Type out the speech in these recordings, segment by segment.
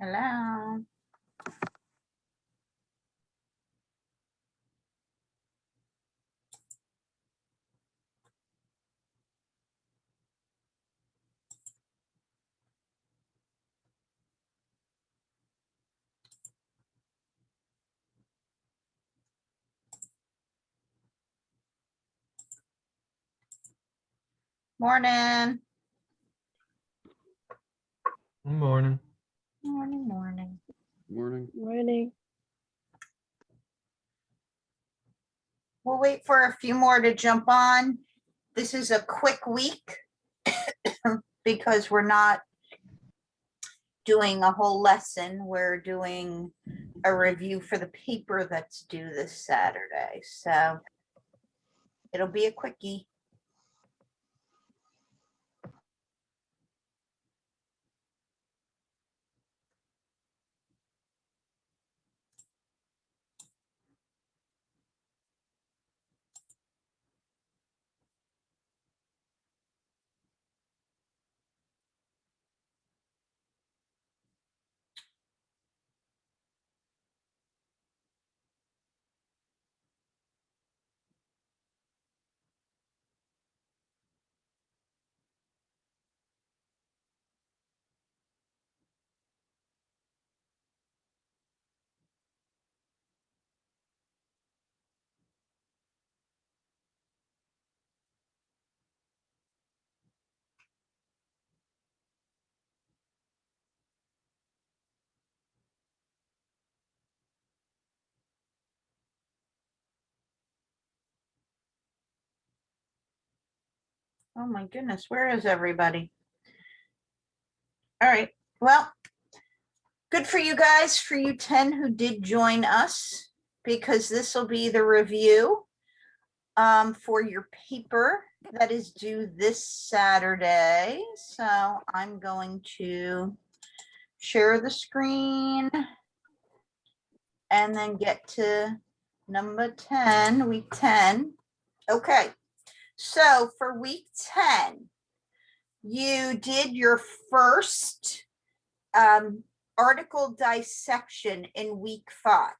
Hello. Morning. Morning. Morning, morning. Morning. Morning. We'll wait for a few more to jump on. This is a quick week because we're not doing a whole lesson. We're doing a review for the paper that's due this Saturday. So it'll be a quickie. Oh my goodness, where is everybody? All right, well, good for you guys, for you 10 who did join us, because this will be the review for your paper that is due this Saturday. So I'm going to share the screen and then get to number 10, week 10. Okay, so for week 10, you did your first article dissection in week 5.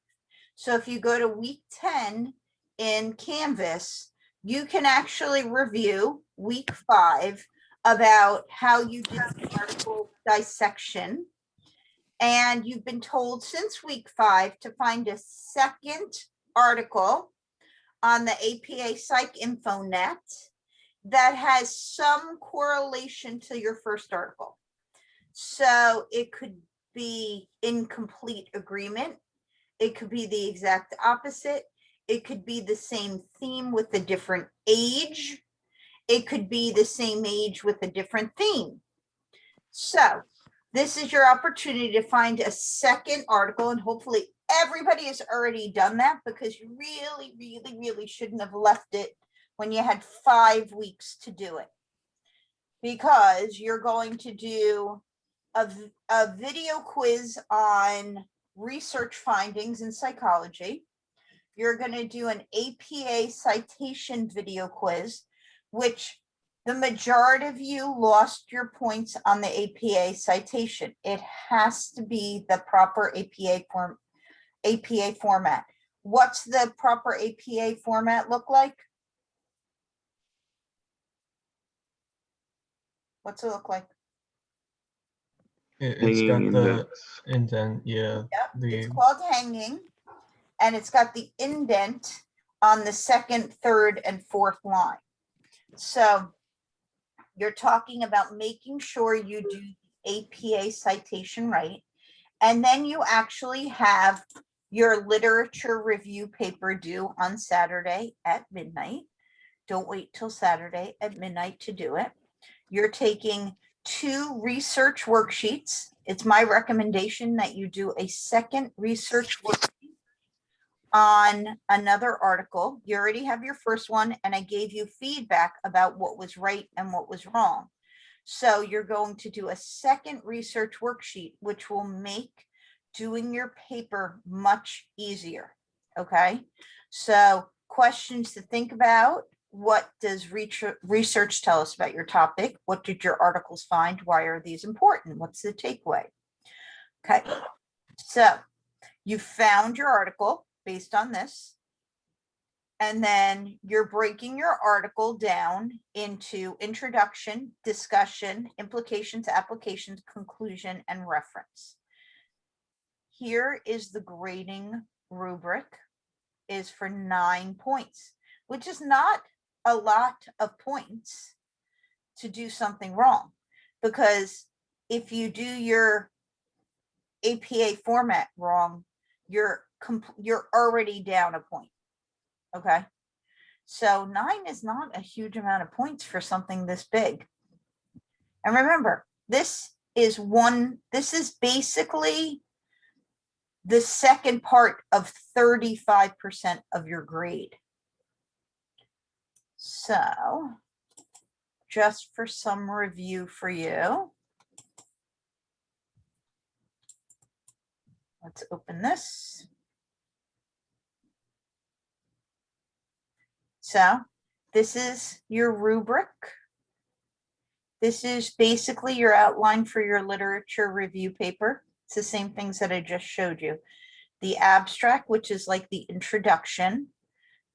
So if you go to week 10 in Canvas, you can actually review week 5 about how you did the article dissection. And you've been told since week 5 to find a second article on the APA Psych Info Net that has some correlation to your first article. So it could be in complete agreement. It could be the exact opposite. It could be the same theme with a different age. It could be the same age with a different theme. So this is your opportunity to find a second article, and hopefully everybody has already done that, because you really shouldn't have left it when you had 5 weeks to do it, because you're going to do a video quiz on research findings in psychology. You're going to do an APA citation video quiz, which the majority of you lost your points on the APA citation. It has to be the proper APA format. What's the proper APA format look like? What's it look like? It's Hanging got the index. indent, yeah. Yep, it's called hanging, and it's got the indent on the second, third, and fourth line. So you're talking about making sure you do the APA citation right. And then you actually have your literature review paper due on Saturday at midnight. Don't wait till Saturday at midnight to do it. You're taking 2 research worksheets. It's my recommendation that you do a second research worksheet on another article. You already have your first one, and I gave you feedback about what was right and what was wrong. So you're going to do a second research worksheet, which will make doing your paper much easier. Okay, so questions to think about: what does research tell us about your topic? What did your articles find? Why are these important? What's the takeaway? Okay, so you found your article based on this. And then you're breaking your article down into introduction, discussion, implications, applications, conclusion, and reference. Here is the grading rubric is for 9 points, which is not a lot of points to do something wrong. Because if you do your APA format wrong, you're already down a point. Okay. So 9 is not a huge amount of points for something this big. And remember, this is basically the second part of 35% of your grade. So just for some review for you, let's open this. So this is your rubric. This is basically your outline for your literature review paper. It's the same things that I just showed you. The abstract, which is like the introduction,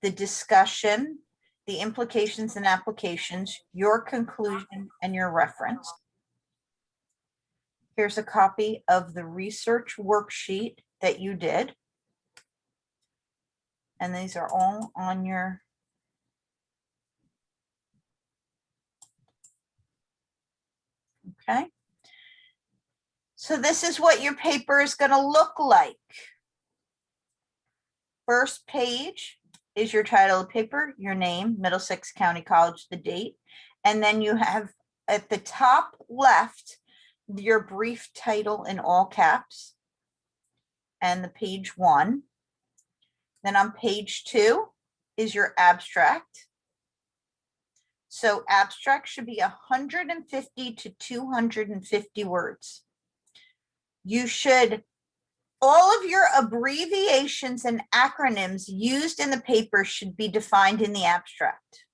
the discussion, the implications and applications, your conclusion, and your reference. Here's a copy of the research worksheet that you did. And these are all on your okay. So this is what your paper is going to look like. First page is your title of paper, your name, Middlesex County College, the date. And then you have at the top left, your brief title in all caps and the page 1. Then on page 2 is your abstract. So abstract should be 150 to 250 words. You should, all of your abbreviations and acronyms used in the paper should be defined in the abstract.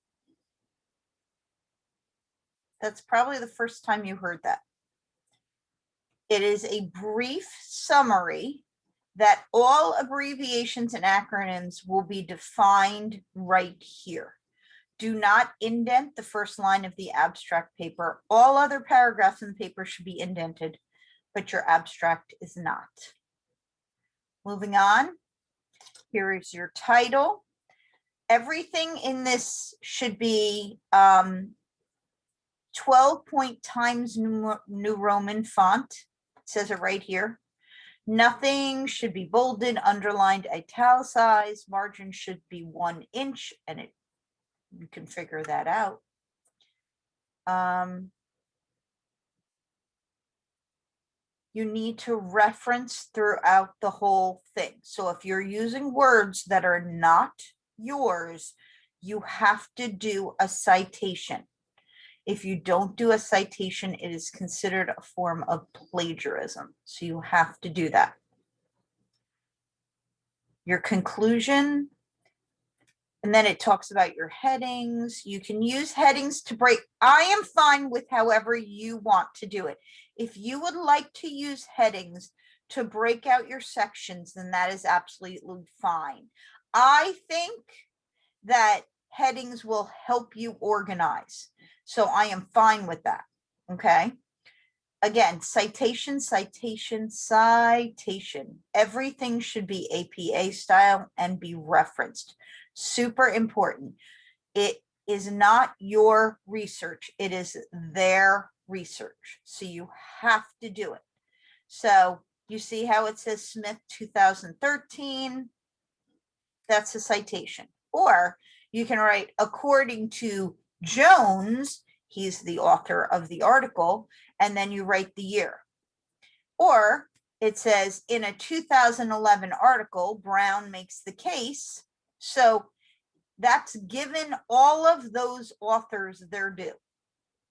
That's probably the first time you heard that. It is a brief summary that all abbreviations and acronyms will be defined right here. Do not indent the first line of the abstract paper. All other paragraphs in the paper should be indented, but your abstract is not. Moving on, here is your title. Everything in this should be 12-point Times New Roman font. It says it right here. Nothing should be bolded, underlined, italicized. Margin should be 1 inch, and you can figure that out. You need to reference throughout the whole thing. So if you're using words that are not yours, you have to do a citation. If you don't do a citation, it is considered a form of plagiarism. So you have to do that. Your conclusion, and then it talks about your headings. You can use headings to break. I am fine with however you want to do it. If you would like to use headings to break out your sections, then that is absolutely fine. I think that headings will help you organize. So I am fine with that. Okay. Again, citation, citation, citation. Everything should be APA style and be referenced. Super important. It is not your research. It is their research. So you have to do it. So you see how it says Smith 2013. That's a citation. Or you can write according to Jones, he's the author of the article, and then you write the year. Or it says in a 2011 article, Brown makes the case. So that's given all of those authors their due.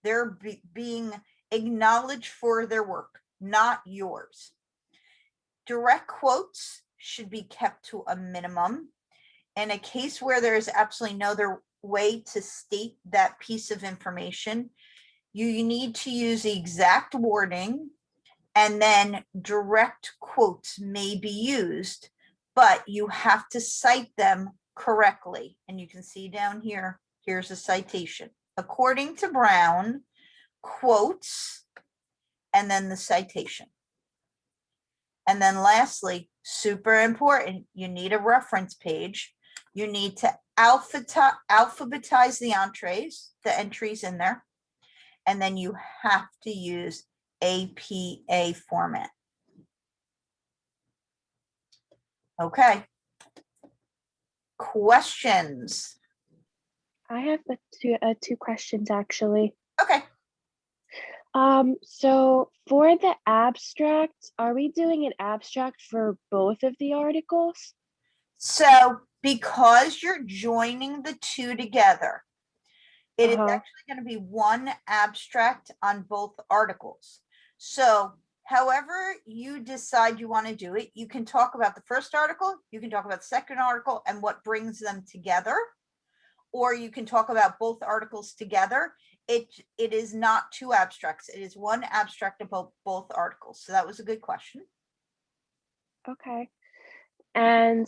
They're being acknowledged for their work, not yours. Direct quotes should be kept to a minimum. In a case where there is absolutely no other way to state that piece of information, you need to use the exact wording And then direct quotes may be used, but you have to cite them correctly. And you can see down here, here's a citation. According to Brown, quotes, and then the citation. And then lastly, super important, you need a reference page. You need to alphabetize the entries in there. And then you have to use APA format. Okay. Questions? I have two questions actually. Okay. So for the abstract, are we doing an abstract for both of the articles? So because you're joining the two together, it is actually going to be one abstract on both articles. So however you decide you want to do it, you can talk about the first article, you can talk about the second article and what brings them together, or you can talk about both articles together. It is not two abstracts. It is one abstract about both articles. So that was a good question. Okay. And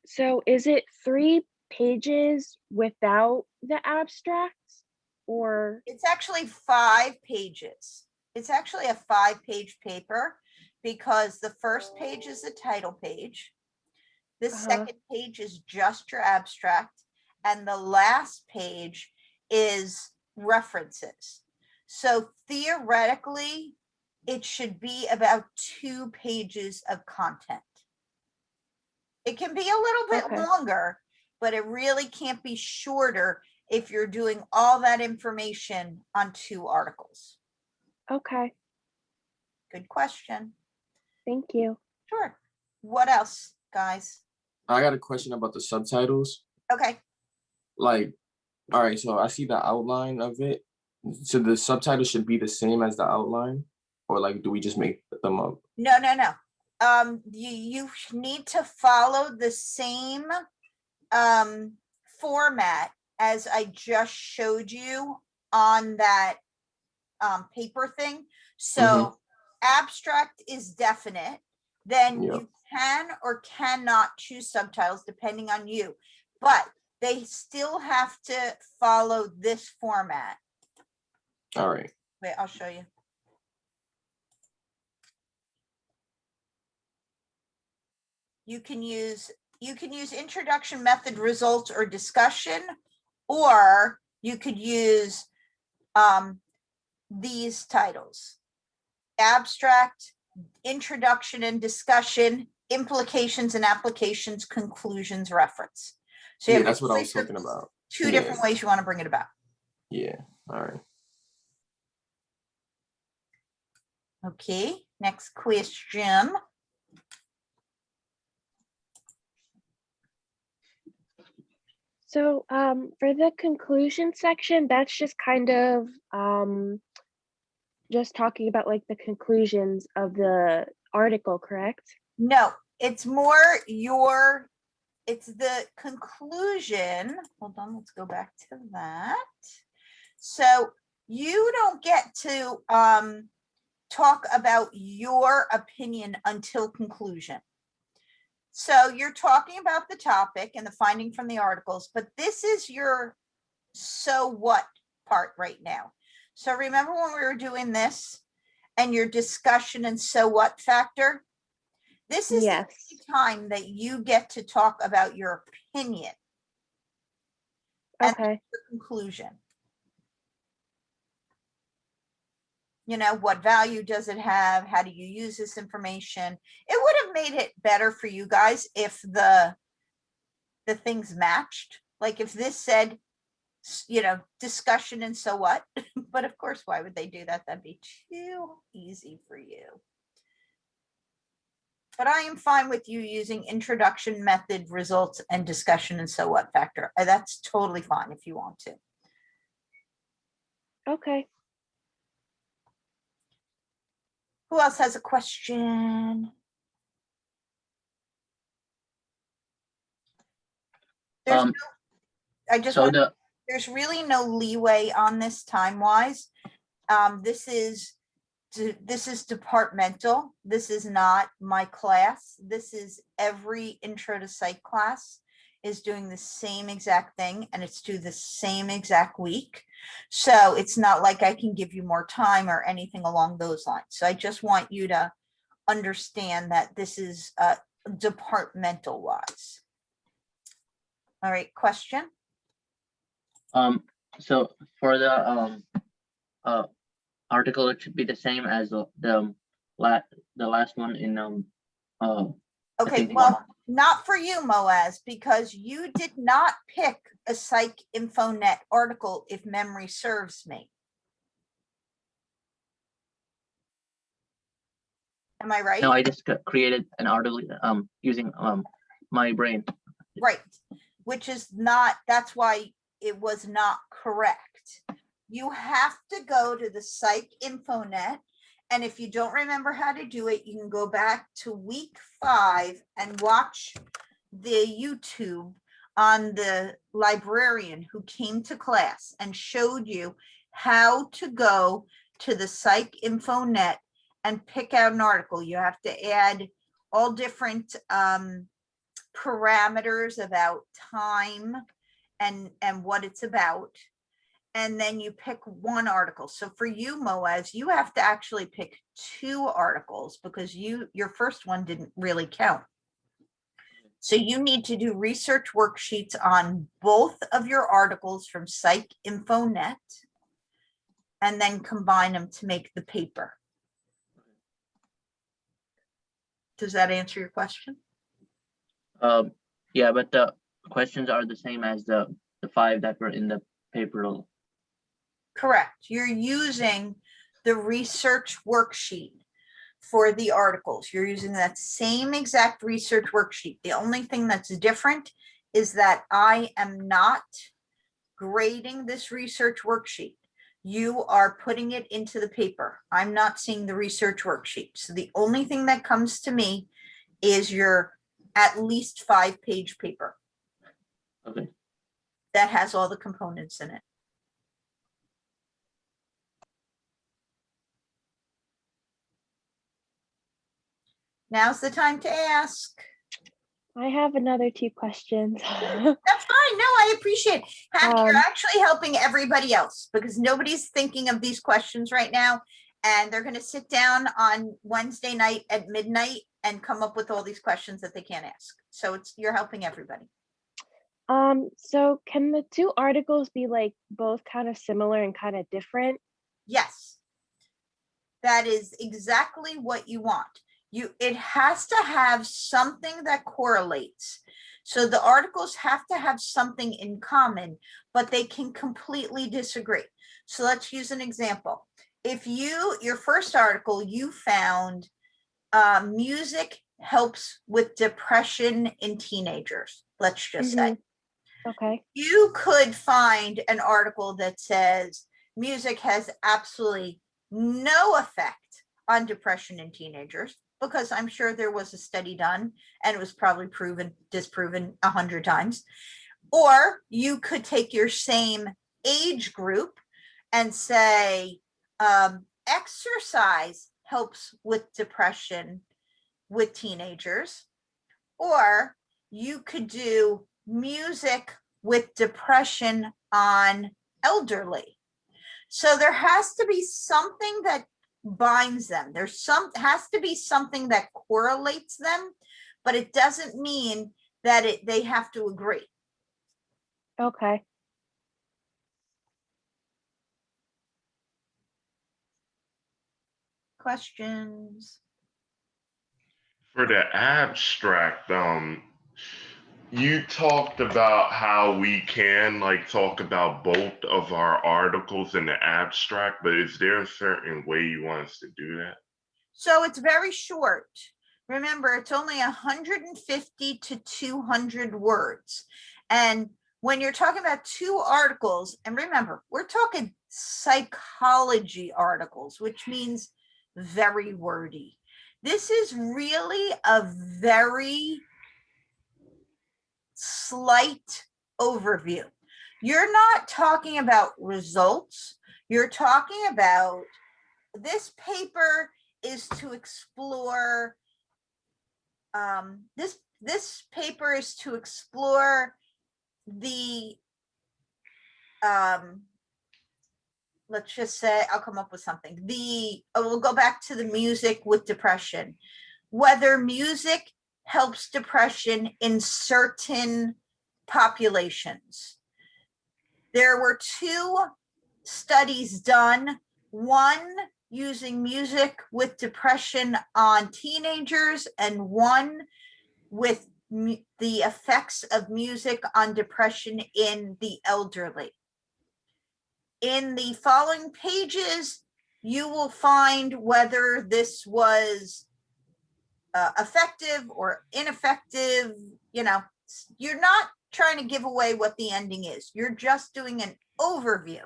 so is it 3 pages without the abstracts, or? It's actually 5 pages. It's actually a 5-page paper because the first page is the title page. The second page is just your abstract. And the last page is references. So theoretically, it should be about 2 pages of content. It can be a little bit longer, but it really can't be shorter if you're doing all that information on 2 articles. Okay. Good question. Thank you. Sure. What else, guys? I got a question about the subtitles. Okay. Like, all right, so I see the outline of it. So the subtitles should be the same as the outline, or like, do we just make them up? No. You need to follow the same format as I just showed you on that paper thing. So abstract is definite. Then you can or cannot choose subtitles depending on you, but they still have to follow this format. All right. Wait, I'll show you. You can use introduction, method, results, or discussion, or you could use these titles: abstract, introduction and discussion, implications and applications, conclusions, reference. So yeah, that's what I was talking about. 2 different ways you want to bring it about. Yeah. All right. Okay, next question. So for the conclusion section, that's just kind of just talking about like the conclusions of the article, correct? No, it's more it's the conclusion. Hold on, let's go back to that. So you don't get to talk about your opinion until conclusion. So you're talking about the topic and the finding from the articles, but this is your so what part right now. So remember when we were doing this and your discussion and so what factor? This is the time that you get to talk about your opinion. And the conclusion. You know, what value does it have? How do you use this information? It would have made it better for you guys if the things matched. Like if this said, you know, discussion and so what? But of course, why would they do that? That'd be too easy for you. But I am fine with you using introduction, method, results, and discussion and so what factor. That's totally fine if you want to. Okay. Who else has a question? There's there's really no leeway on this time-wise. This is this is departmental. This is not my class. This is every intro to psych class is doing the same exact thing, and it's due the same exact week. So it's not like I can give you more time or anything along those lines. So I just want you to understand that this is departmental wise. All right, question? So for the article, it should be the same as the last one in Okay, think well, not for you, Moaz, because you did not pick a Psych InfoNet article, if memory serves me. Am I right? no, I just created an article using my brain. Right, which is not, that's why it was not correct. You have to go to the Psych InfoNet, and if you don't remember how to do it, you can go back to week 5 and watch the YouTube on the librarian who came to class and showed you how to go to the Psych InfoNet and pick out an article. You have to add all different parameters about time and what it's about. And then you pick one article. So for you, Moaz, you have to actually pick 2 articles because your first one didn't really count. So you need to do research worksheets on both of your articles from Psych InfoNet and then combine them to make the paper. Does that answer your question? Yeah, but the questions are the same as the 5 that were in the paper. Correct. You're using the research worksheet for the articles. You're using that same exact research worksheet. The only thing that's different is that I am not grading this research worksheet. You are putting it into the paper. I'm not seeing the research worksheet. So the only thing that comes to me is your at least 5-page paper Okay. that has all the components in it. Now's the time to ask. I have another 2 questions. That's fine. No, I appreciate it. Hank, you're Um, actually helping everybody else because nobody's thinking of these questions right now. And they're going to sit down on Wednesday night at midnight and come up with all these questions that they can't ask. So you're helping everybody. So can the 2 articles be like both kind of similar and kind of different? Yes. That is exactly what you want. It has to have something that correlates. So the articles have to have something in common, but they can completely disagree. So let's use an example. If your first article, you found music helps with depression in teenagers, let's just say. Okay. You could find an article that says music has absolutely no effect on depression in teenagers, because I'm sure there was a study done and it was probably disproven 100 times. Or you could take your same age group and say, exercise helps with depression with teenagers. Or you could do music with depression on elderly. So there has to be something that binds them. Has to be something that correlates them, but it doesn't mean that they have to agree. Okay. Questions? For the abstract, you talked about how we can like talk about both of our articles in the abstract, but is there a certain way you want us to do that? So it's very short. Remember, it's only 150 to 200 words. And when you're talking about 2 articles, and remember, we're talking psychology articles, which means very wordy. This is really a very slight overview. You're not talking about results. You're talking about this paper is to explore, this paper is to explore the, let's just say, I'll come up with something. We'll go back to the music with depression. Whether music helps depression in certain populations. There were 2 studies done, one using music with depression on teenagers and one with the effects of music on depression in the elderly. In the following pages, you will find whether this was effective or ineffective. You know, you're not trying to give away what the ending is. You're just doing an overview.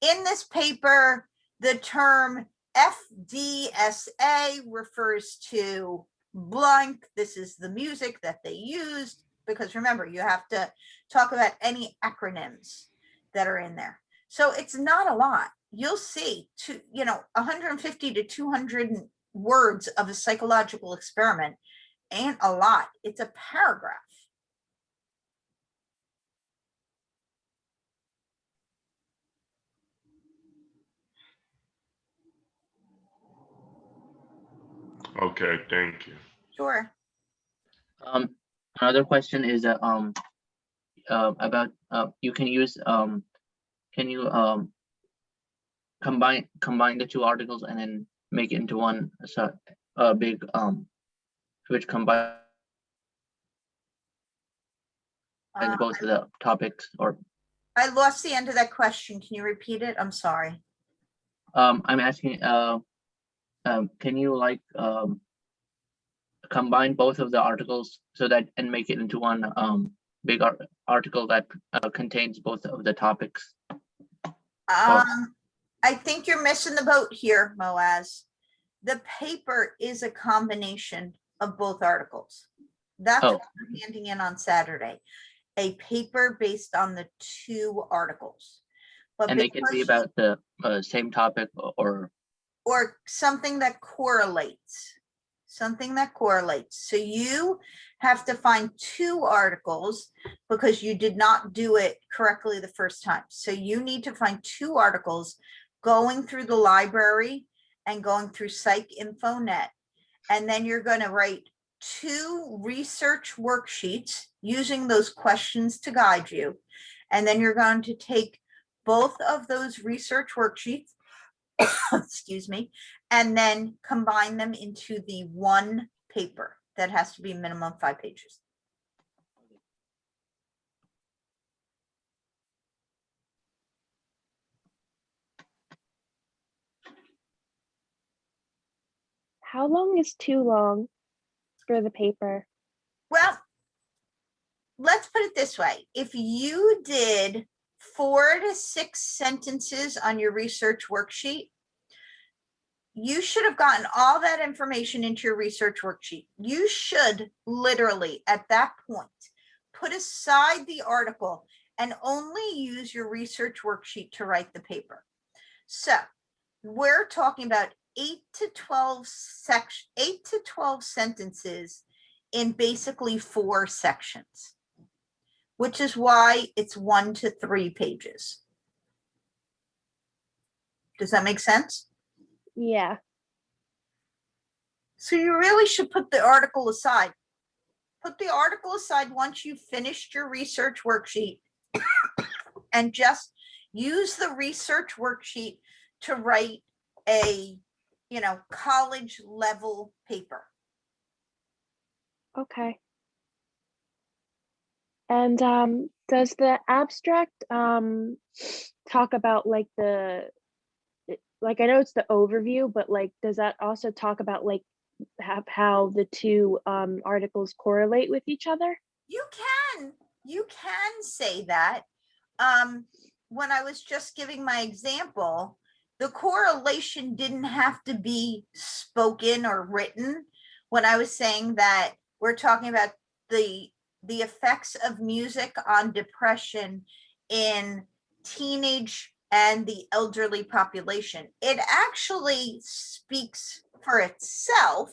In this paper, the term FDSA refers to blank. This is the music that they used, because remember, you have to talk about any acronyms that are in there. So it's not a lot. You'll see 150 to 200 words of a psychological experiment ain't a lot. It's a paragraph. Okay, thank you. Sure. Another question is about you can use can you combine the 2 articles and then make it into one big which combines both of the topics? Or I lost the end of that question. Can you repeat it? I'm sorry. I'm asking can you like combine both of the articles so that and make it into one big article that contains both of the topics? I think you're missing the boat here, Moaz. The paper is a combination of both articles. That's what we're handing in on Saturday. A paper based on the 2 articles. But and they can be about the same topic or something that correlates. Something that correlates. So you have to find 2 articles because you did not do it correctly the first time. So you need to find 2 articles going through the library and going through PsycInfoNet. And then you're going to write 2 research worksheets using those questions to guide you. And then you're going to take both of those research worksheets, excuse me, and then combine them into the one paper that has to be minimum 5 pages. How long is too long for the paper? Well, let's put it this way. If you did 4 to 6 sentences on your research worksheet, you should have gotten all that information into your research worksheet. You should literally at that point put aside the article and only use your research worksheet to write the paper. So we're talking about 8 to 12 sentences in basically 4 sections, which is why it's 1 to 3 pages. Does that make sense? Yeah. So you really should put the article aside. Put the article aside once you've finished your research worksheet and just use the research worksheet to write a, college level paper. Okay. And does the abstract talk about like I know it's the overview, but like does that also talk about like how the 2 articles correlate with each other? You can say that. When I was just giving my example, the correlation didn't have to be spoken or written. When I was saying that we're talking about the effects of music on depression in teenage and the elderly population. It actually speaks for itself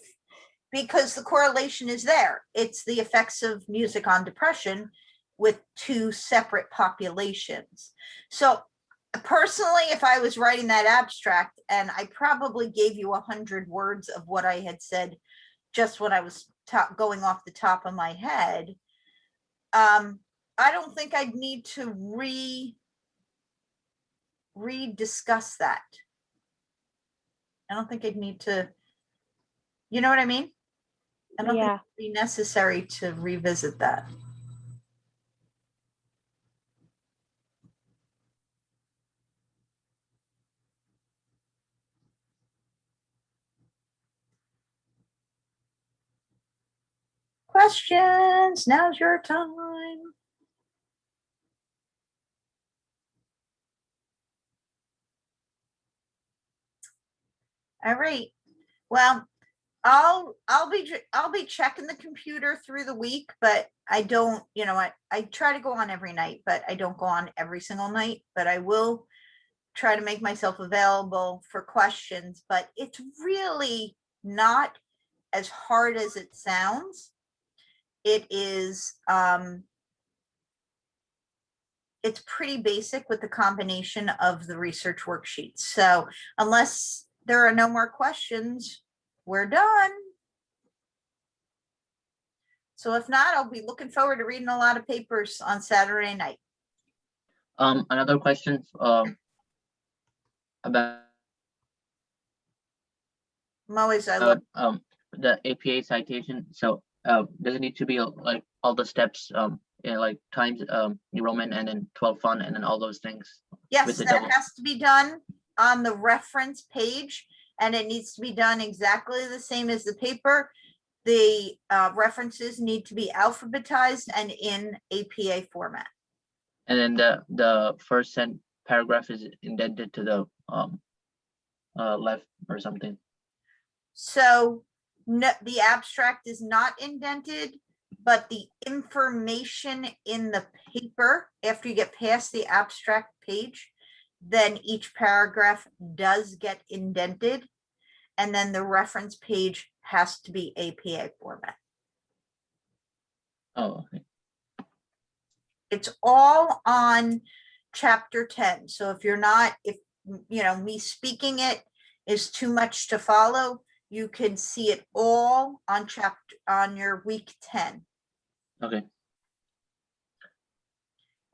because the correlation is there. It's the effects of music on depression with two separate populations. So personally, if I was writing that abstract, and I probably gave you 100 words of what I had said just when I was going off the top of my head, I don't think I'd need to re-discuss that. I don't think I'd need to, you know what I mean? I don't think Yeah, it'd be necessary to revisit that. Questions, now's your time. All right, well, I'll be checking the computer through the week, but I don't, you know, I try to go on every night, but I don't go on every single night, but I will try to make myself available for questions, but it's really not as hard as it sounds. It is, it's pretty basic with the combination of the research worksheets. So unless there are no more questions, we're done. So if not, I'll be looking forward to reading a lot of papers on Saturday night. Another question, about Moise, I love, the APA citation. So, does it need to be like all the steps, like times, New Roman and then 12 font and then all those things? yes, with the that double- has to be done on the reference page, and it needs to be done exactly the same as the paper. The references need to be alphabetized and in APA format. And then the first paragraph is indented to the left or something. So no, the abstract is not indented, but the information in the paper, after you get past the abstract page, then each paragraph does get indented. And then the reference page has to be APA format. Oh, okay. It's all on chapter 10. So if you're not, if, you know, me speaking it is too much to follow, you can see it all on chapter, on your week 10. Okay.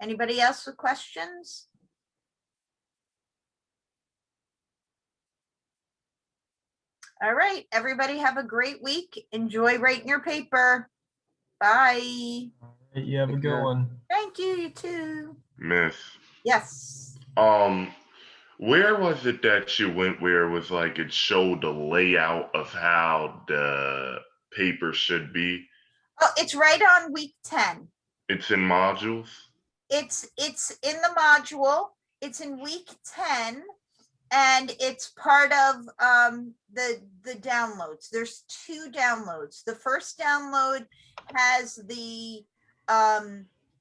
Anybody else with questions? All right, everybody have a great week. Enjoy writing your paper. Bye. All right, you have a Take good care. one. Thank you, you too. Miss. Yes. Where was it that you went where it was like it showed the layout of how the paper should be? Oh, it's right on week 10. It's in modules? It's in the module. It's in week 10. And it's part of the downloads. There's 2 downloads. The first download has the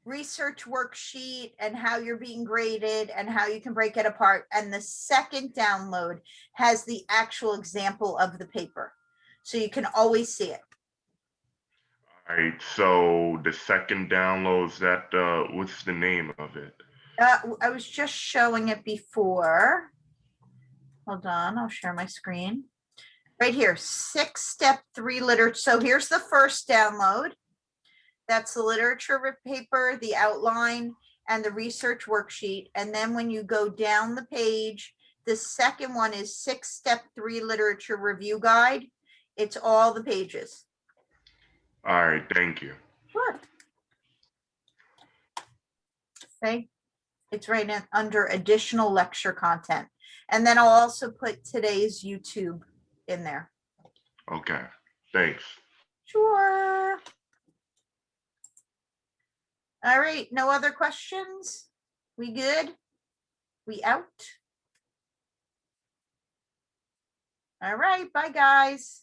research worksheet and how you're being graded and how you can break it apart. And the second download has the actual example of the paper. So you can always see it. All right, so the second download is that, what's the name of it? I was just showing it before. Hold on, I'll share my screen. Right here, 6-step 3 literature. So here's the first download. That's the literature paper, the outline, and the research worksheet. And then when you go down the page, the second one is 6-step 3 literature review guide. It's all the pages. All right, thank you. Sure. Okay, it's right in under additional lecture content. And then I'll also put today's YouTube in there. Okay, thanks. Sure. All right, no other questions? We good? We out? All right, bye guys.